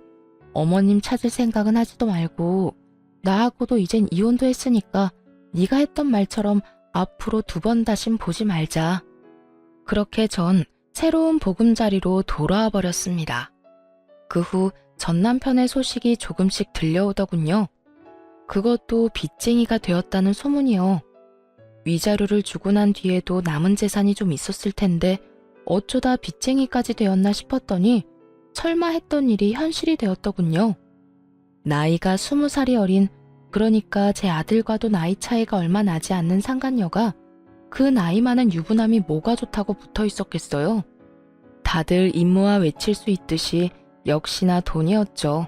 어머님 찾을 생각은 하지도 말고 나하고도 이젠 이혼도 했으니까 네가 했던 말처럼 앞으로 2번 다신 보지 말자. 그렇게 전 새로운 보금자리로 돌아와 버렸습니다. 그 후 전 남편의 소식이 조금씩 들려오더군요. 그것도 빚쟁이가 되었다는 소문이요. 위자료를 주고 난 뒤에도 남은 재산이 좀 있었을 텐데 어쩌다 빚쟁이까지 되었나 싶었더니 설마 했던 일이 현실이 되었더군요. 나이가 20살이 어린, 그러니까 제 아들과도 나이 차이가 얼마 나지 않는 상간녀가 그 나이 많은 유부남이 뭐가 좋다고 붙어 있었겠어요. 다들 임무와 외칠 수 있듯이 역시나 돈이었죠.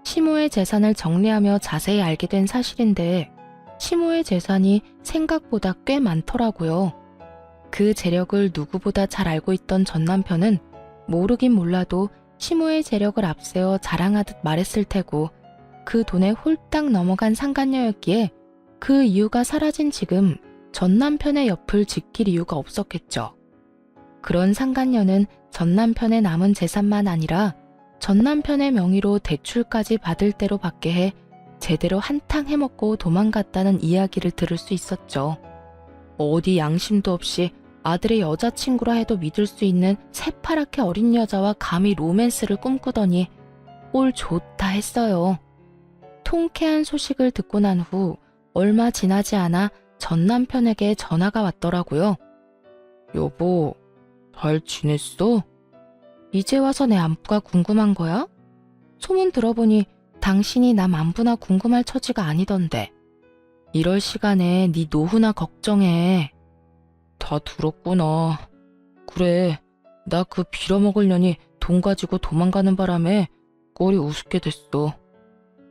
시모의 재산을 정리하며 자세히 알게 된 사실인데 시모의 재산이 생각보다 꽤 많더라고요. 그 재력을 누구보다 잘 알고 있던 전 남편은 모르긴 몰라도 시모의 재력을 앞세워 자랑하듯 말했을 테고 그 돈에 홀딱 넘어간 상간녀였기에 그 이유가 사라진 지금 전 남편의 옆을 지킬 이유가 없었겠죠. 그런 상간녀는 전 남편의 남은 재산만 아니라 전 남편의 명의로 대출까지 받을 대로 받게 해 제대로 한탕 해먹고 도망갔다는 이야기를 들을 수 있었죠. 어디 양심도 없이 아들의 여자친구라 해도 믿을 수 있는 새파랗게 어린 여자와 감히 로맨스를 꿈꾸더니 꼴 좋다 했어요. 통쾌한 소식을 듣고 난 후 얼마 지나지 않아 전 남편에게 전화가 왔더라고요. 여보, 잘 지냈어? 이제 와서 내 안부가 궁금한 거야? 소문 들어보니 당신이 남 안부나 궁금할 처지가 아니던데. 이럴 시간에 네 노후나 걱정해. 다 들었구나. 그래, 나 그 빌어먹을 년이 돈 가지고 도망가는 바람에 꼴이 우습게 됐어.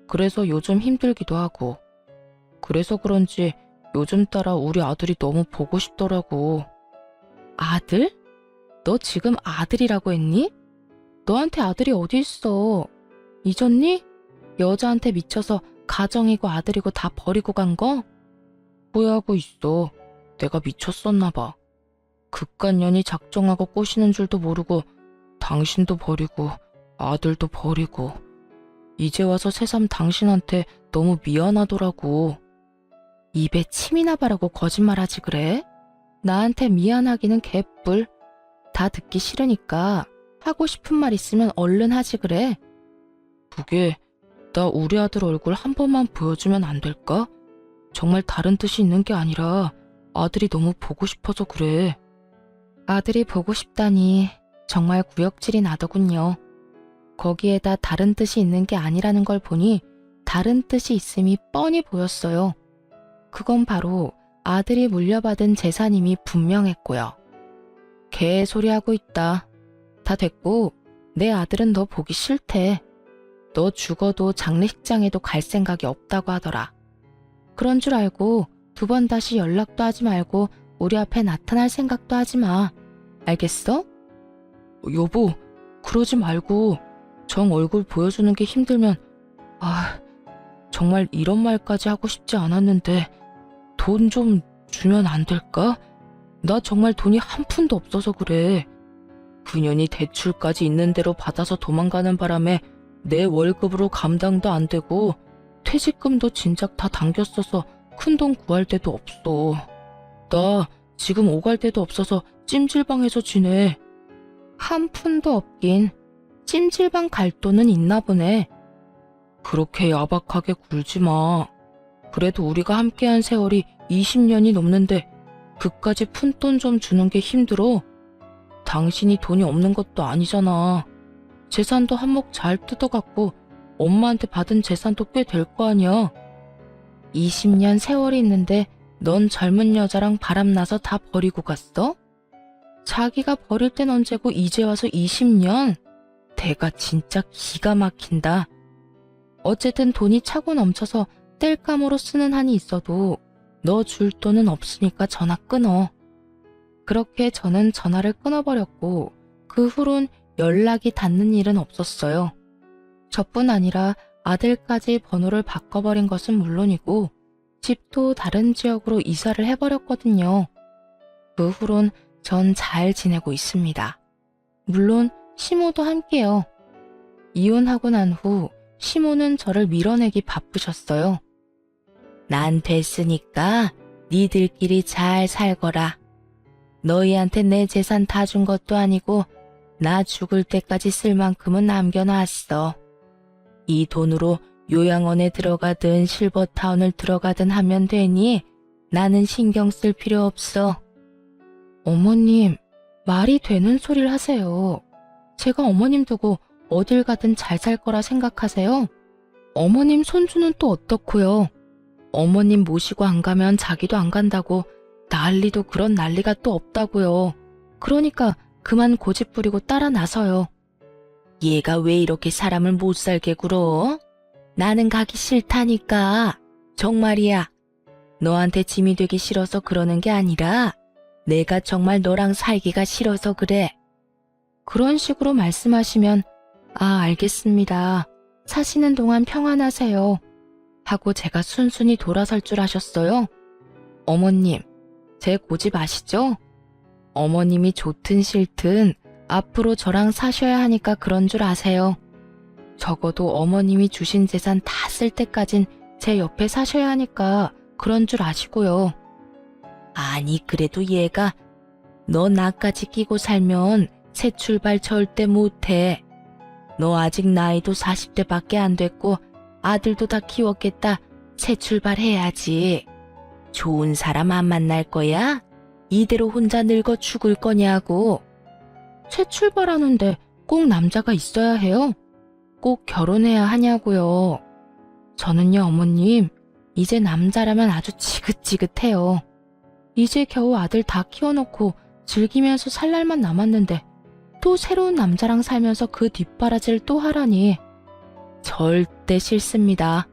그래서 요즘 힘들기도 하고. 그래서 그런지 요즘 따라 우리 아들이 너무 보고 싶더라고. 아들? 너 지금 아들이라고 했니? 너한테 아들이 어디 있어? 잊었니? 여자한테 미쳐서 가정이고 아들이고 다 버리고 간 거? 후회하고 있어. 내가 미쳤었나 봐. 그깟년이 작정하고 꼬시는 줄도 모르고 당신도 버리고 아들도 버리고 이제 와서 새삼 당신한테 너무 미안하더라고. 입에 침이나 바라고 거짓말하지 그래? 나한테 미안하기는 개뿔. 다 듣기 싫으니까 하고 싶은 말 있으면 얼른 하지 그래. 그게 나 우리 아들 얼굴 한 번만 보여주면 안 될까? 정말 다른 뜻이 있는 게 아니라 아들이 너무 보고 싶어서 그래. 아들이 보고 싶다니 정말 구역질이 나더군요. 거기에다 다른 뜻이 있는 게 아니라는 걸 보니 다른 뜻이 있음이 뻔히 보였어요. 그건 바로 아들이 물려받은 재산임이 분명했고요. 개소리하고 있다. 다 됐고 내 아들은 너 보기 싫대. 너 죽어도 장례식장에도 갈 생각이 없다고 하더라. 그런 줄 알고 2번 다시 연락도 하지 말고 우리 앞에 나타날 생각도 하지 마. 알겠어? 여보, 그러지 말고 정 얼굴 보여주는 게 힘들면 정말 이런 말까지 하고 싶지 않았는데 돈 좀 주면 안 될까? 나 정말 돈이 한 푼도 없어서 그래. 그년이 대출까지 있는 대로 받아서 도망가는 바람에 내 월급으로 감당도 안 되고 퇴직금도 진작 다 당겼어서 큰돈 구할 데도 없어. 나 지금 오갈 데도 없어서 찜질방에서 지내. 한 푼도 없긴 찜질방 갈 돈은 있나 보네. 그렇게 야박하게 굴지 마. 그래도 우리가 함께한 세월이 20년이 넘는데 그까지 푼돈 좀 주는 게 힘들어? 당신이 돈이 없는 것도 아니잖아. 재산도 한몫 잘 뜯어갖고 엄마한테 받은 재산도 꽤 될 거 아니야. 20년 세월이 있는데 넌 젊은 여자랑 바람나서 다 버리고 갔어? 자기가 버릴 땐 언제고 이제 와서 20년? 대가 진짜 기가 막힌다. 어쨌든 돈이 차고 넘쳐서 뗄감으로 쓰는 한이 있어도 너 줄 돈은 없으니까 전화 끊어. 그렇게 저는 전화를 끊어버렸고 그 후론 연락이 닿는 일은 없었어요. 저뿐 아니라 아들까지 번호를 바꿔버린 것은 물론이고 집도 다른 지역으로 이사를 해버렸거든요. 그 후론 전 잘 지내고 있습니다. 물론 시모도 함께요. 이혼하고 난 후 시모는 저를 밀어내기 바쁘셨어요. 난 됐으니까 니들끼리 잘 살거라. 너희한테 내 재산 다 준 것도 아니고 나 죽을 때까지 쓸 만큼은 남겨놨어. 이 돈으로 요양원에 들어가든 실버타운을 들어가든 하면 되니 나는 신경 쓸 필요 없어. 어머님, 말이 되는 소리를 하세요. 제가 어머님 두고 어딜 가든 잘 살 거라 생각하세요? 어머님 손주는 또 어떻고요? 어머님 모시고 안 가면 자기도 안 간다고 난리도 그런 난리가 또 없다고요. 그러니까 그만 고집 부리고 따라 나서요. 얘가 왜 이렇게 사람을 못 살게 굴어? 나는 가기 싫다니까. 정말이야. 너한테 짐이 되기 싫어서 그러는 게 아니라 내가 정말 너랑 살기가 싫어서 그래. 그런 식으로 말씀하시면 알겠습니다. 사시는 동안 평안하세요. 하고 제가 순순히 돌아설 줄 아셨어요? 어머님, 제 고집 아시죠? 어머님이 좋든 싫든 앞으로 저랑 사셔야 하니까 그런 줄 아세요. 적어도 어머님이 주신 재산 다 쓸 때까진 제 옆에 사셔야 하니까 그런 줄 아시고요. 아니 그래도 얘가 너 나까지 끼고 살면 새 출발 절대 못해. 너 아직 나이도 40대밖에 안 됐고 아들도 다 키웠겠다. 새 출발해야지. 좋은 사람 안 만날 거야? 이대로 혼자 늙어 죽을 거냐고. 새 출발하는데 꼭 남자가 있어야 해요? 꼭 결혼해야 하냐고요. 저는요 어머님, 이제 남자라면 아주 지긋지긋해요. 이제 겨우 아들 다 키워놓고 즐기면서 살 날만 남았는데 또 새로운 남자랑 살면서 그 뒷바라지를 또 하라니. 절대 싫습니다.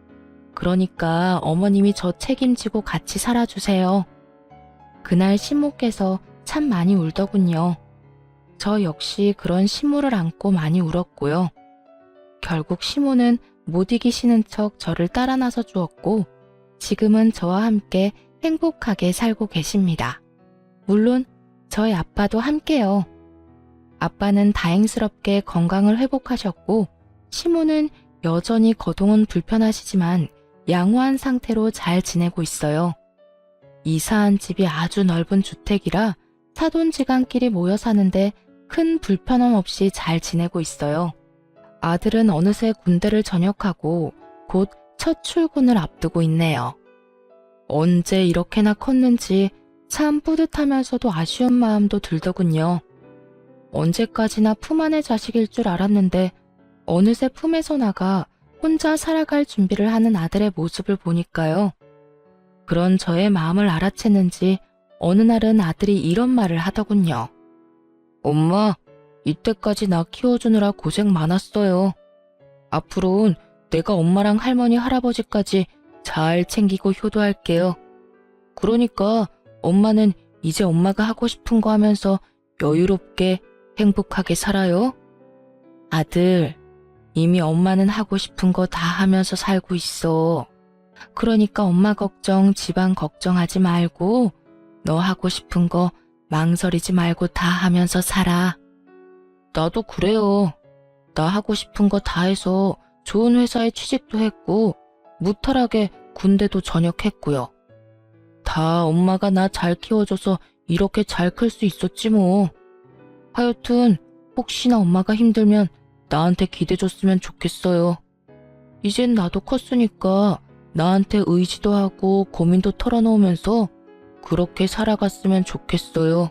그러니까 어머님이 저 책임지고 같이 살아주세요. 그날 신모께서 참 많이 울더군요. 저 역시 그런 신모를 안고 많이 울었고요. 결국 시모는 못 이기시는 척 저를 따라 나서 주었고 지금은 저와 함께 행복하게 살고 계십니다. 물론 저희 아빠도 함께요. 아빠는 다행스럽게 건강을 회복하셨고 시모는 여전히 거동은 불편하시지만 양호한 상태로 잘 지내고 있어요. 이사한 집이 아주 넓은 주택이라 사돈지간끼리 모여 사는데 큰 불편함 없이 잘 지내고 있어요. 아들은 어느새 군대를 전역하고 곧 첫 출근을 앞두고 있네요. 언제 이렇게나 컸는지 참 뿌듯하면서도 아쉬운 마음도 들더군요. 언제까지나 품 안의 자식일 줄 알았는데 어느새 품에서 나가 혼자 살아갈 준비를 하는 아들의 모습을 보니까요. 그런 저의 마음을 알아챘는지 어느 날은 아들이 이런 말을 하더군요. 엄마, 이때까지 나 키워주느라 고생 많았어요. 앞으로는 내가 엄마랑 할머니, 할아버지까지 잘 챙기고 효도할게요. 그러니까 엄마는 이제 엄마가 하고 싶은 거 하면서 여유롭게 행복하게 살아요. 아들, 이미 엄마는 하고 싶은 거 다 하면서 살고 있어. 그러니까 엄마 걱정, 집안 걱정하지 말고 너 하고 싶은 거 망설이지 말고 다 하면서 살아. 나도 그래요. 나 하고 싶은 거 다 해서 좋은 회사에 취직도 했고 무탈하게 군대도 전역했고요. 다 엄마가 나 잘 키워줘서 이렇게 잘 클 수 있었지 뭐. 하여튼 혹시나 엄마가 힘들면 나한테 기대줬으면 좋겠어요. 이젠 나도 컸으니까 나한테 의지도 하고 고민도 털어놓으면서 그렇게 살아갔으면 좋겠어요.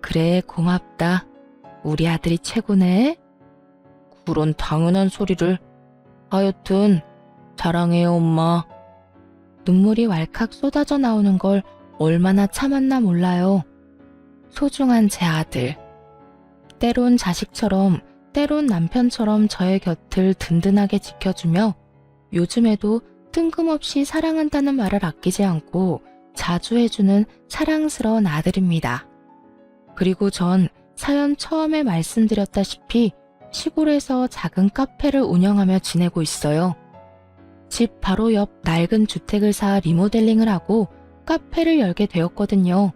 그래, 고맙다. 우리 아들이 최고네. 그런 당연한 소리를. 하여튼 사랑해요, 엄마. 눈물이 왈칵 쏟아져 나오는 걸 얼마나 참았나 몰라요. 소중한 제 아들. 때론 자식처럼, 때론 남편처럼 저의 곁을 든든하게 지켜주며 요즘에도 뜬금없이 사랑한다는 말을 아끼지 않고 자주 해주는 사랑스러운 아들입니다. 그리고 전 사연 처음에 말씀드렸다시피 시골에서 작은 카페를 운영하며 지내고 있어요. 집 바로 옆 낡은 주택을 사 리모델링을 하고 카페를 열게 되었거든요.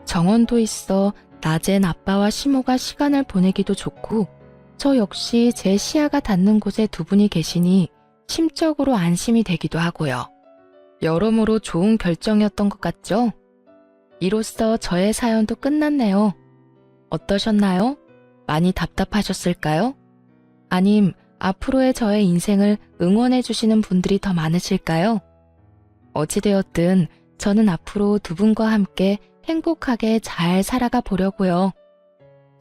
정원도 있어 낮엔 아빠와 시모가 시간을 보내기도 좋고 저 역시 제 시야가 닿는 곳에 두 분이 계시니 심적으로 안심이 되기도 하고요. 여러모로 좋은 결정이었던 것 같죠? 이로써 저의 사연도 끝났네요. 어떠셨나요? 많이 답답하셨을까요? 아님 앞으로의 저의 인생을 응원해 주시는 분들이 더 많으실까요? 어찌되었든 저는 앞으로 두 분과 함께 행복하게 잘 살아가 보려고요.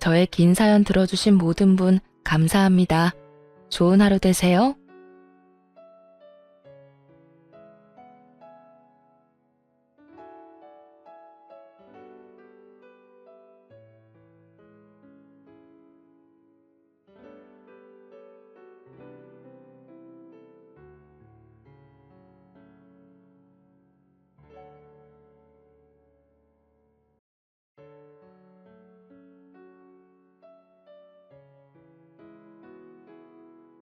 저의 긴 사연 들어주신 모든 분 감사합니다. 좋은 하루 되세요.